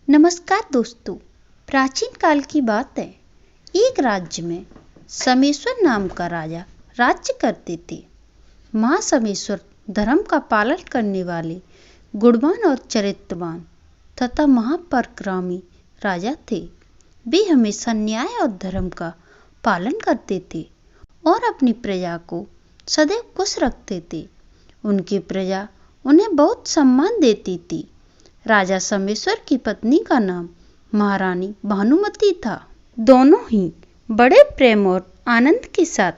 नमस्कार दोस्तों। प्राचीन काल की बात है। एक राज्य में समेश्वर नाम का राजा राज्य करते थे। महासमेश्वर धर्म का पालन करने वाले गुणवान और चरित्रवान तथा महापराक्रमी राजा थे। वे हमेशा न्याय और धर्म का पालन करते थे और अपनी प्रजा को सदैव खुश रखते थे। उनकी प्रजा उन्हें बहुत सम्मान देती थी। राजा समेश्वर की पत्नी का नाम महारानी भानुमति था। दोनों ही बड़े प्रेम और आनंद के साथ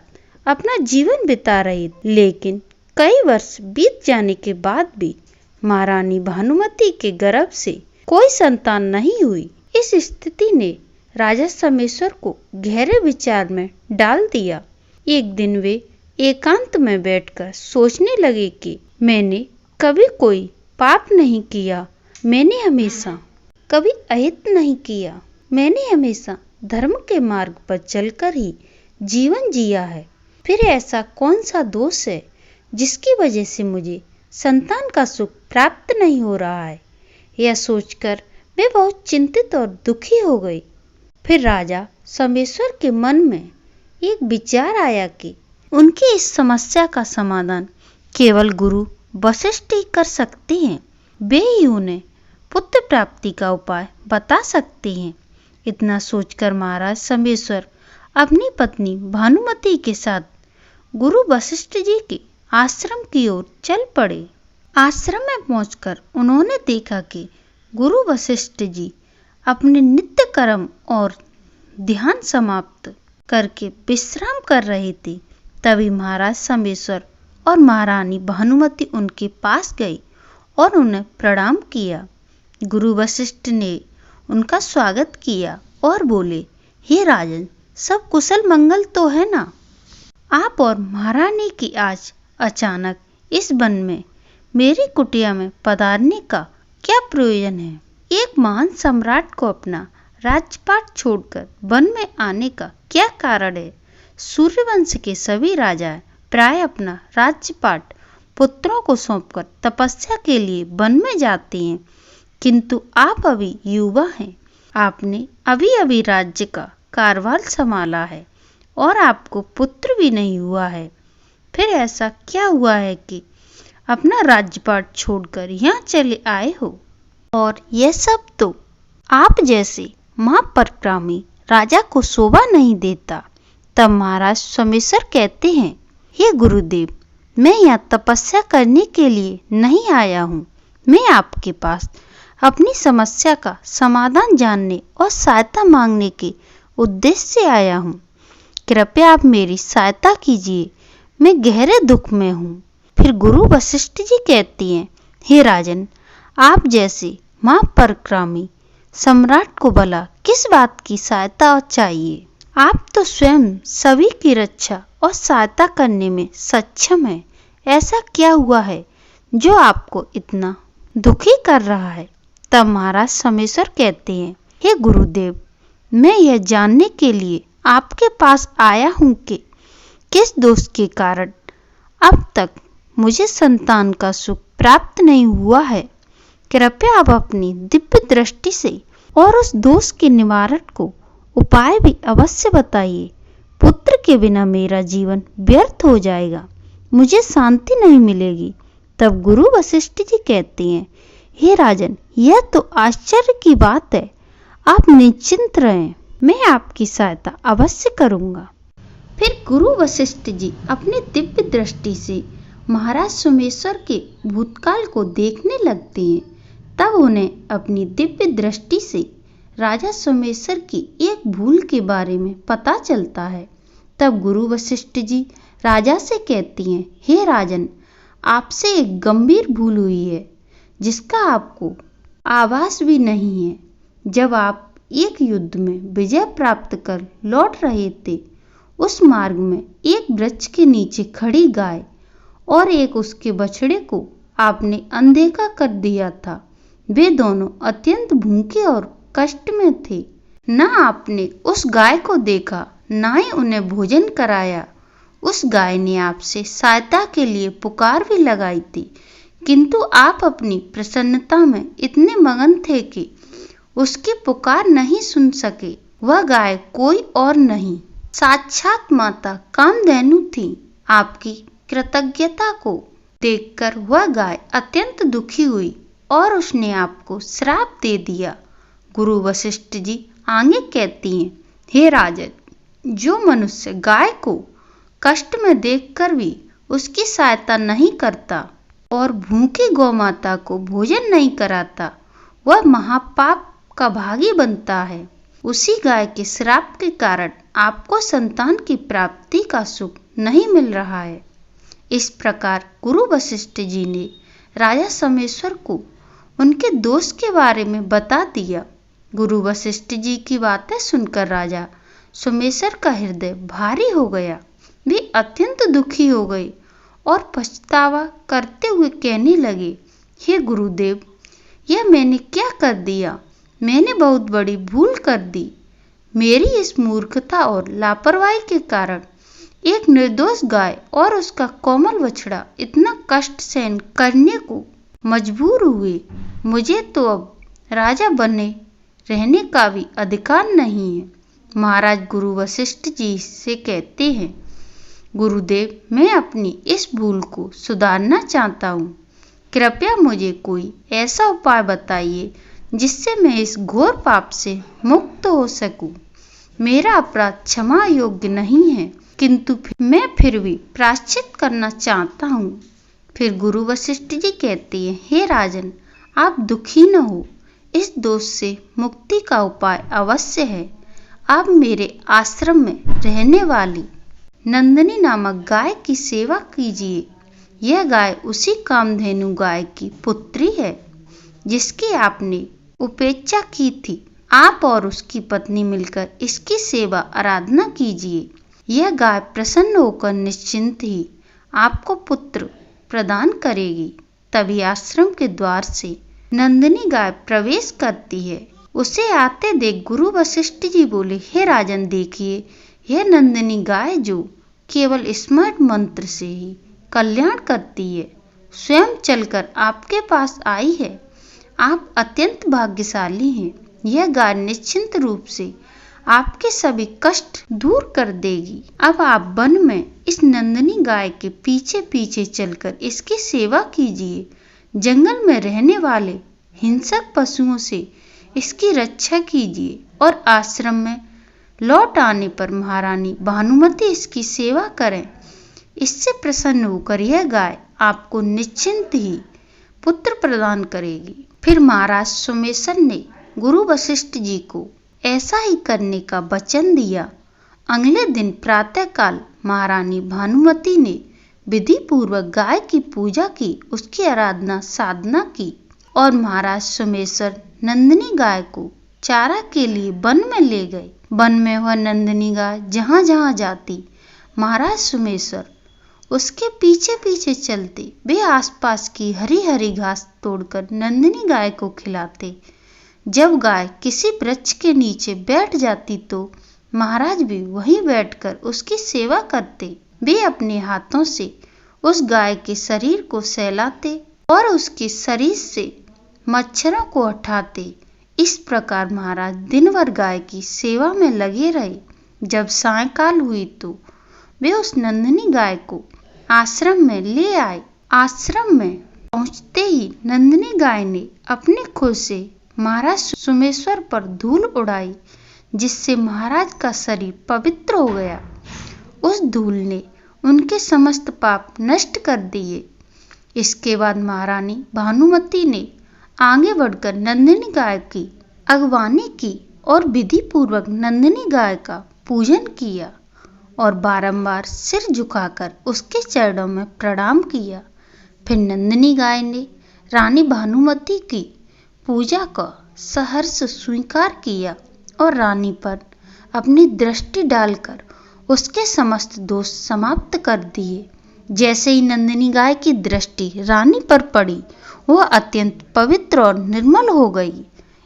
अपना जीवन बिता रहे, लेकिन कई वर्ष बीत जाने के बाद भी महारानी भानुमति के गर्भ से कोई संतान नहीं हुई। इस स्थिति ने राजा समेश्वर को गहरे विचार में डाल दिया। एक दिन वे एकांत में बैठकर सोचने लगे कि मैंने कभी कोई पाप नहीं किया, मैंने हमेशा कभी अहित नहीं किया, मैंने हमेशा धर्म के मार्ग पर चलकर ही जीवन जिया है। फिर ऐसा कौन सा दोष है जिसकी वजह से मुझे संतान का सुख प्राप्त नहीं हो रहा है। यह सोचकर मैं बहुत चिंतित और दुखी हो गई। फिर राजा समेश्वर के मन में एक विचार आया कि उनकी इस समस्या का समाधान केवल गुरु वशिष्ठ ही कर सकते हैं। वे ही उन्हें पुत्र प्राप्ति का उपाय बता सकते हैं। इतना सोचकर महाराज समेश्वर अपनी पत्नी भानुमति के साथ गुरु वशिष्ठ जी के आश्रम की ओर चल पड़े। आश्रम में पहुंचकर उन्होंने देखा कि गुरु वशिष्ठ जी अपने नित्य कर्म और ध्यान समाप्त करके विश्राम कर रहे थे। तभी महाराज समेश्वर और महारानी भानुमति उनके पास गई और उन्हें प्रणाम किया। गुरु वशिष्ठ ने उनका स्वागत किया और बोले, हे राजन, सब कुशल मंगल तो है ना? आप और महारानी की आज अचानक इस वन में मेरी कुटिया में पधारने का क्या प्रयोजन है? एक महान सम्राट को अपना राजपाट छोड़कर वन में आने का क्या कारण है? सूर्यवंश के सभी राजा प्राय अपना राज्यपाट पुत्रों को सौंपकर तपस्या के लिए वन में जाते हैं, किंतु आप अभी युवा हैं। आपने अभी अभी राज्य का कारभार संभाला है और आपको पुत्र भी नहीं हुआ है। फिर ऐसा क्या हुआ है कि अपना राज्यपाट छोड़कर यहाँ चले आए हो? और यह सब तो आप जैसे महापराक्रमी राजा को शोभा नहीं देता। तब महाराज समेश्वर कहते हैं, हे गुरुदेव, मैं यहाँ तपस्या करने के लिए नहीं आया हूँ। मैं आपके पास अपनी समस्या का समाधान जानने और सहायता मांगने के उद्देश्य से आया हूँ। कृपया आप मेरी सहायता कीजिए, मैं गहरे दुख में हूँ। फिर गुरु वशिष्ठ जी कहती हैं, हे राजन, आप जैसे महापराक्रमी सम्राट को भला किस बात की सहायता चाहिए? आप तो स्वयं सभी की रक्षा और सहायता करने में सक्षम है। ऐसा क्या हुआ है जो आपको इतना दुखी कर रहा है? तब महाराज समेश्वर कहते हैं, हे गुरुदेव, मैं यह जानने के लिए आपके पास आया हूँ कि किस दोष के कारण अब तक मुझे संतान का सुख प्राप्त नहीं हुआ है। कृपया आप अपनी दिव्य दृष्टि से और उस दोष के निवारण को उपाय भी अवश्य बताइए। पुत्र के बिना मेरा जीवन व्यर्थ हो जाएगा, मुझे शांति नहीं मिलेगी। तब गुरु वशिष्ठ जी कहते हैं, हे राजन, यह तो आश्चर्य की बात है। आप निश्चिंत रहें, मैं आपकी सहायता अवश्य करूंगा। फिर गुरु वशिष्ठ जी अपनी दिव्य दृष्टि से महाराज सोमेश्वर के भूतकाल को देखने लगते हैं। तब उन्हें अपनी दिव्य दृष्टि से राजा सोमेश्वर की एक भूल के बारे में पता चलता है। तब गुरु वशिष्ठ जी राजा से कहती हैं, हे राजन, आपसे एक गंभीर भूल हुई है जिसका आपको आभास भी नहीं है। जब आप एक युद्ध में विजय प्राप्त कर लौट रहे थे, उस मार्ग में एक वृक्ष के नीचे खड़ी गाय और एक उसके बछड़े को आपने अनदेखा कर दिया था। वे दोनों अत्यंत भूखे और कष्ट में थे। न आपने उस गाय को देखा, न ही उन्हें भोजन कराया। उस गाय ने आपसे सहायता के लिए पुकार भी लगाई थी, किंतु आप अपनी प्रसन्नता में इतने मगन थे कि उसकी पुकार नहीं सुन सके। वह गाय कोई और नहीं, साक्षात माता कामधेनु थी। आपकी कृतज्ञता को देखकर वह गाय अत्यंत दुखी हुई और उसने आपको श्राप दे दिया। गुरु वशिष्ठ जी आगे कहती हैं, हे राजन, जो मनुष्य गाय को कष्ट में देखकर भी उसकी सहायता नहीं करता और भूखी गौ माता को भोजन नहीं कराता, वह महापाप का भागी बनता है। उसी गाय के श्राप के कारण आपको संतान की प्राप्ति का सुख नहीं मिल रहा है। इस प्रकार गुरु वशिष्ठ जी ने राजा सोमेश्वर को उनके दोष के बारे में बता दिया। गुरु वशिष्ठ जी की बातें सुनकर राजा सोमेश्वर का हृदय भारी हो गया। वे अत्यंत दुखी हो गए और पछतावा करते हुए कहने लगे, हे गुरुदेव, यह मैंने क्या कर दिया? मैंने बहुत बड़ी भूल कर दी। मेरी इस मूर्खता और लापरवाही के कारण एक निर्दोष गाय और उसका कोमल बछड़ा इतना कष्ट सहन करने को मजबूर हुए। मुझे तो अब राजा बने रहने का भी अधिकार नहीं है। महाराज गुरु वशिष्ठ जी से कहते हैं, गुरुदेव, मैं अपनी इस भूल को सुधारना चाहता हूँ। कृपया मुझे कोई ऐसा उपाय बताइए जिससे मैं इस घोर पाप से मुक्त हो सकूं। मेरा अपराध क्षमा योग्य नहीं है, किंतु मैं फिर भी प्रायश्चित करना चाहता हूँ। फिर गुरु वशिष्ठ जी कहते हैं, हे राजन, आप दुखी न हो। इस दोष से मुक्ति का उपाय अवश्य है। आप मेरे आश्रम में रहने वाली नंदिनी नामक गाय की सेवा कीजिए। यह गाय उसी कामधेनु गाय की पुत्री है जिसकी आपने उपेक्षा की थी। आप और उसकी पत्नी मिलकर इसकी सेवा आराधना कीजिए। यह गाय प्रसन्न होकर निश्चिंत ही आपको पुत्र प्रदान करेगी। तभी आश्रम के द्वार से नंदिनी गाय प्रवेश करती है। उसे आते देख गुरु वशिष्ठ जी बोले, हे राजन, देखिए, यह नंदिनी गाय जो केवल स्मरण मंत्र से ही कल्याण करती है, स्वयं चलकर आपके पास आई है। आप अत्यंत भाग्यशाली हैं। यह गाय निश्चिंत रूप से आपके सभी कष्ट दूर कर देगी। अब आप वन में इस नंदिनी गाय के पीछे पीछे चलकर इसकी सेवा कीजिए। जंगल में रहने वाले हिंसक पशुओं से इसकी रक्षा कीजिए और आश्रम में लौट आने पर महारानी भानुमति इसकी सेवा करें। इससे प्रसन्न होकर यह गाय आपको निश्चिंत ही पुत्र प्रदान करेगी। फिर महाराज सोमेश्वर ने गुरु वशिष्ठ जी को ऐसा ही करने का वचन दिया। अगले दिन प्रातःकाल महारानी भानुमति ने विधि पूर्वक गाय की पूजा की, उसकी आराधना साधना की और महाराज सोमेश्वर नंदिनी गाय को चारा के लिए वन में ले गए। वन में वह नंदिनी गाय जहाँ जहाँ जाती, महाराज सोमेश्वर उसके पीछे पीछे चलते। वे आसपास की हरी हरी घास तोड़कर नंदिनी गाय को खिलाते। जब गाय किसी वृक्ष के नीचे बैठ जाती तो महाराज भी वहीं बैठकर उसकी सेवा करते। वे अपने हाथों से उस गाय के शरीर को सहलाते और उसके शरीर से मच्छरों को हटाते। इस प्रकार महाराज दिन भर गाय की सेवा में लगे रहे। जब सायंकाल हुई तो वे उस नंदिनी गाय को आश्रम में ले आए। आश्रम में पहुंचते ही नंदिनी गाय ने अपने खुर से महाराज सोमेश्वर पर धूल उड़ाई, जिससे महाराज का शरीर पवित्र हो गया। उस धूल ने उनके समस्त पाप नष्ट कर दिए। इसके बाद महारानी भानुमति ने आगे बढ़कर नंदिनी गाय की अगवानी की और विधि पूर्वक नंदिनी गाय का पूजन किया और बारंबार सिर झुकाकर उसके चरणों में प्रणाम किया। फिर नंदिनी गाय ने रानी भानुमति की पूजा का सहर्ष स्वीकार किया और रानी पर अपनी दृष्टि डालकर उसके समस्त दोष समाप्त कर दिए। जैसे ही नंदिनी गाय की दृष्टि रानी पर पड़ी, वह अत्यंत पवित्र और निर्मल हो गई।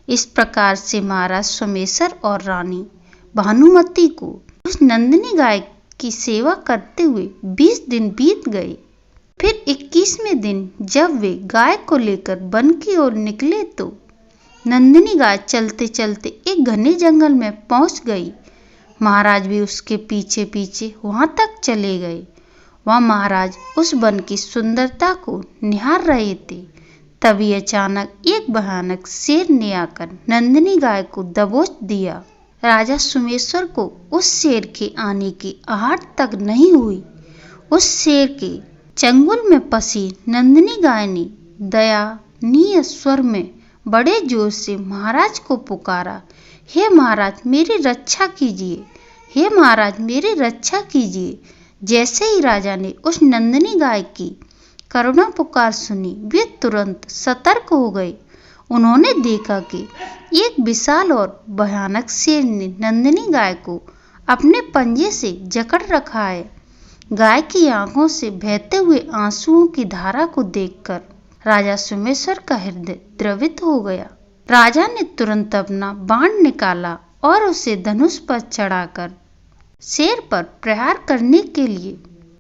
इस प्रकार से महाराज सोमेश्वर और रानी भानुमति को उस नंदिनी गाय की सेवा करते हुए 20 दिन बीत गए। फिर 21वें दिन जब वे गाय को लेकर वन की ओर निकले तो नंदिनी गाय चलते चलते एक घने जंगल में पहुंच गई। महाराज भी उसके पीछे पीछे वहां तक चले गए। वहां महाराज उस वन की सुंदरता को निहार रहे थे। तभी अचानक एक भयानक शेर ने आकर नंदिनी गाय को दबोच दिया। राजा सोमेश्वर को उस शेर के आने की आहट तक नहीं हुई। उस शेर के चंगुल में फंसी नंदिनी गाय ने दयनीय स्वर में बड़े जोर से महाराज को पुकारा, हे महाराज मेरी रक्षा कीजिए, हे महाराज मेरी रक्षा कीजिए। जैसे ही राजा ने उस नंदिनी गाय की करुणा पुकार सुनी, वे तुरंत सतर्क हो गए। उन्होंने देखा कि एक विशाल और भयानक शेर ने नंदिनी गाय को अपने पंजे से जकड़ रखा है। गाय की आंखों से बहते हुए आंसुओं की धारा को देखकर राजा सोमेश्वर का हृदय द्रवित हो गया। राजा ने तुरंत अपना बाण निकाला और उसे धनुष पर चढ़ाकर शेर पर प्रहार करने के लिए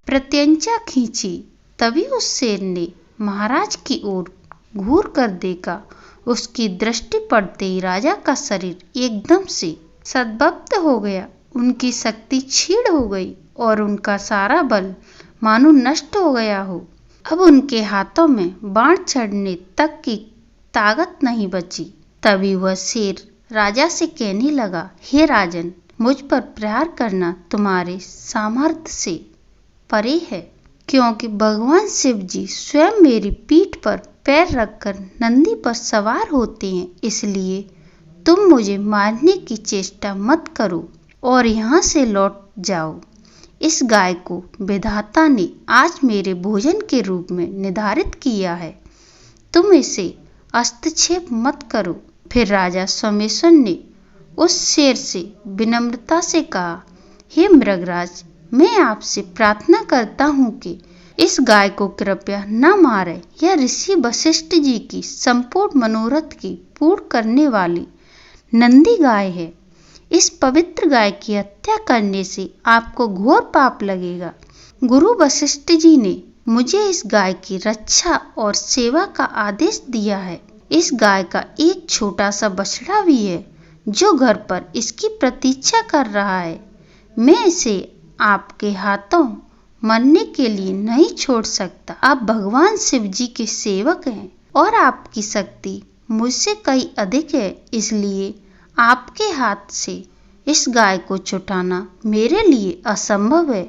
प्रत्यंचा खींची। तभी उस शेर ने महाराज की ओर घूर कर देखा। उसकी दृष्टि पड़ते ही राजा का शरीर एकदम से स्तब्ध हो गया। उनकी शक्ति क्षीण हो गई और उनका सारा बल मानो नष्ट हो गया हो। अब उनके हाथों में बाण चढ़ने तक की ताकत नहीं बची। तभी वह शेर राजा से कहने लगा, हे राजन, मुझ पर प्रहार करना तुम्हारे सामर्थ्य से परे है, क्योंकि भगवान शिव जी स्वयं मेरी पीठ पर पैर रखकर नंदी पर सवार होते हैं। इसलिए तुम मुझे मारने की चेष्टा मत करो और यहाँ से लौट जाओ। इस गाय को विधाता ने आज मेरे भोजन के रूप में निर्धारित किया है। तुम इसे हस्तक्षेप मत करो। फिर राजा सोमेश्वर ने उस शेर से विनम्रता से कहा, हे मृगराज, मैं आपसे प्रार्थना करता हूँ कि इस गाय को कृपया न मारे। यह ऋषि वशिष्ठ जी की संपूर्ण मनोरथ की पूर्ण करने वाली नंदी गाय है। इस पवित्र गाय की हत्या करने से आपको घोर पाप लगेगा। गुरु वशिष्ठ जी ने मुझे इस गाय की रक्षा और सेवा का आदेश दिया है। इस गाय का एक छोटा सा बछड़ा भी है जो घर पर इसकी प्रतीक्षा कर रहा है। मैं इसे आपके हाथों मरने के लिए नहीं छोड़ सकता। आप भगवान शिव जी के सेवक हैं और आपकी शक्ति मुझसे कई अधिक है, इसलिए आपके हाथ से इस गाय को छुटाना मेरे लिए असंभव है।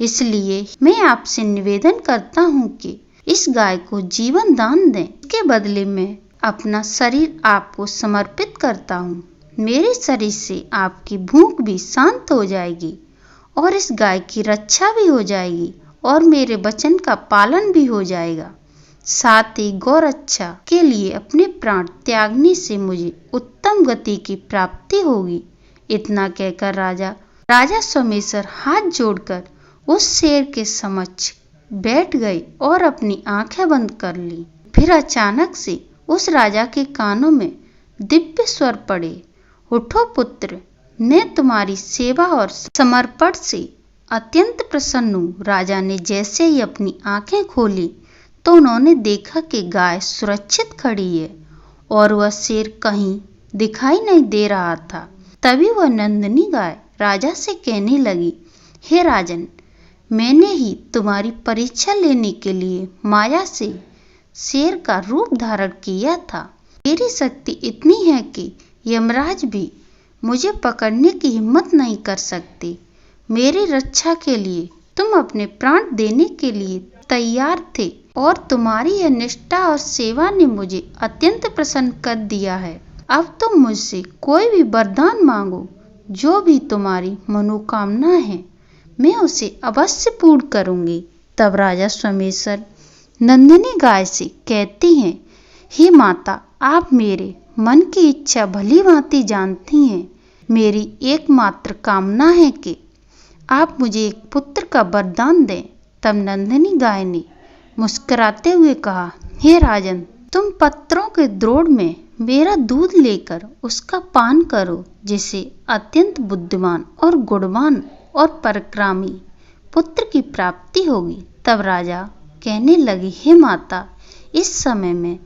इसलिए मैं आपसे निवेदन करता हूँ कि इस गाय को जीवन दान दें। इसके बदले में अपना शरीर आपको समर्पित करता हूँ। मेरे शरीर से आपकी भूख भी शांत हो जाएगी और इस गाय की रक्षा भी हो जाएगी और मेरे वचन का पालन भी हो जाएगा। साथ ही गौ रक्षा के लिए अपने प्राण त्यागने से मुझे उत्तम गति की प्राप्ति होगी। इतना कहकर राजा सोमेश्वर हाथ जोड़कर उस शेर के समक्ष बैठ गए और अपनी आंखें बंद कर ली। फिर अचानक से उस राजा के कानों में दिव्य स्वर पड़े, उठो पुत्र, मैं तुम्हारी सेवा और समर्पण से अत्यंत प्रसन्न हूँ। राजा ने जैसे ही अपनी आंखें खोली तो उन्होंने देखा कि गाय सुरक्षित खड़ी है और वह शेर कहीं दिखाई नहीं दे रहा था। तभी वह नंदिनी गाय राजा से कहने लगी, हे राजन, मैंने ही तुम्हारी परीक्षा लेने के लिए माया से शेर का रूप धारण किया था। मेरी शक्ति इतनी है कि यमराज भी मुझे पकड़ने की हिम्मत नहीं कर सकते। मेरी रक्षा के लिए तुम अपने प्राण देने के लिए तैयार थे और तुम्हारी यह निष्ठा और सेवा ने मुझे अत्यंत प्रसन्न कर दिया है। अब तुम मुझसे कोई भी वरदान मांगो, जो भी तुम्हारी मनोकामना है मैं उसे अवश्य पूर्ण करूंगी। तब राजा सोमेश्वर नंदिनी गाय से कहती हैं, हे माता, आप मेरे मन की इच्छा भली भांति जानती हैं। मेरी एकमात्र कामना है कि आप मुझे एक पुत्र का वरदान दें। तब नंदिनी गाय ने मुस्कुराते हुए कहा, हे राजन, तुम पत्रों के द्रोण में मेरा दूध लेकर उसका पान करो, जिसे अत्यंत बुद्धिमान और गुणवान और पराक्रमी पुत्र की प्राप्ति होगी। तब राजा कहने लगे, हे माता, इस समय में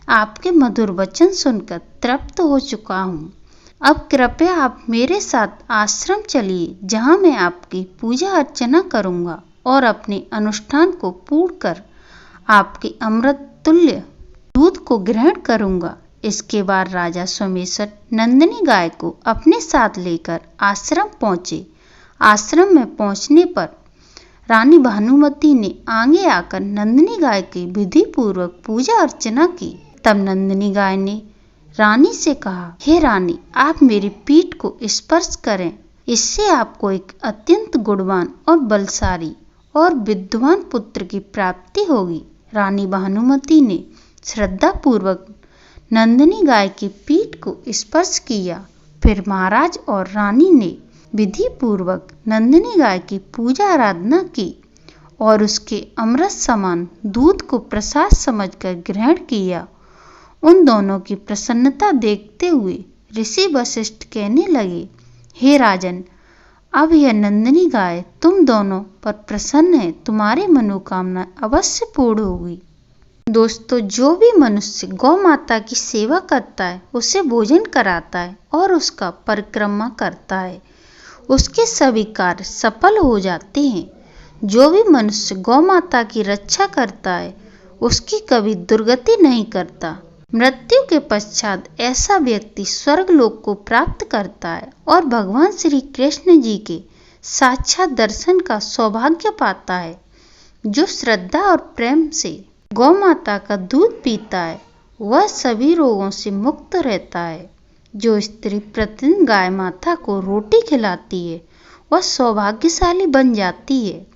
आपके मधुर वचन सुनकर तृप्त हो चुका हूँ। अब कृपया आप मेरे साथ आश्रम चलिए, जहाँ मैं आपकी पूजा अर्चना करूँगा और अपने अनुष्ठान को पूर्ण कर आपके अमृत तुल्य दूध को ग्रहण करूँगा। इसके बाद राजा सोमेश्वर नंदिनी गाय को अपने साथ लेकर आश्रम पहुँचे। आश्रम में पहुँचने पर रानी भानुमति ने आगे आकर नंदिनी गाय की विधि पूर्वक पूजा अर्चना की। तब नंदिनी गाय ने रानी से कहा, हे रानी, आप मेरी पीठ को स्पर्श करें, इससे आपको एक अत्यंत गुणवान और बलशाली और विद्वान पुत्र की प्राप्ति होगी। रानी भानुमति ने श्रद्धा पूर्वक नंदिनी गाय की पीठ को स्पर्श किया। फिर महाराज और रानी ने विधि पूर्वक नंदिनी गाय की पूजा आराधना की और उसके अमृत समान दूध को प्रसाद समझकर ग्रहण किया। उन दोनों की प्रसन्नता देखते हुए ऋषि वशिष्ठ कहने लगे, हे राजन, अब यह नंदिनी गाय तुम दोनों पर प्रसन्न है, तुम्हारी मनोकामना अवश्य पूर्ण होगी। दोस्तों, जो भी मनुष्य गौ माता की सेवा करता है, उसे भोजन कराता है और उसका परिक्रमा करता है, उसके सभी कार्य सफल हो जाते हैं। जो भी मनुष्य गौ माता की रक्षा करता है, उसकी कभी दुर्गति नहीं करता। मृत्यु के पश्चात ऐसा व्यक्ति स्वर्गलोक को प्राप्त करता है और भगवान श्री कृष्ण जी के साक्षात दर्शन का सौभाग्य पाता है। जो श्रद्धा और प्रेम से गौ माता का दूध पीता है, वह सभी रोगों से मुक्त रहता है। जो स्त्री प्रतिदिन गाय माता को रोटी खिलाती है, वह सौभाग्यशाली बन जाती है।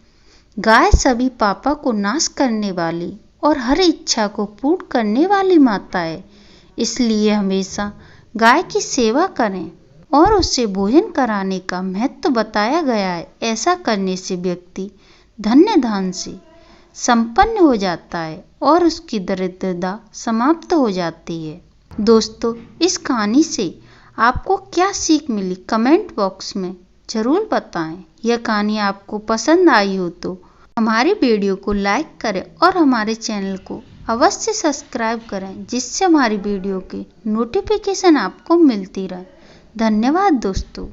गाय सभी पापों को नाश करने वाली और हर इच्छा को पूर्ण करने वाली माता है। इसलिए हमेशा गाय की सेवा करें और उससे भोजन कराने का महत्व बताया गया है। ऐसा करने से व्यक्ति धन्य धन से संपन्न हो जाता है और उसकी दरिद्रता समाप्त हो जाती है। दोस्तों, इस कहानी से आपको क्या सीख मिली, कमेंट बॉक्स में ज़रूर बताएं। यह कहानी आपको पसंद आई हो तो हमारी वीडियो को लाइक करें और हमारे चैनल को अवश्य सब्सक्राइब करें, जिससे हमारी वीडियो की नोटिफिकेशन आपको मिलती रहे। धन्यवाद दोस्तों।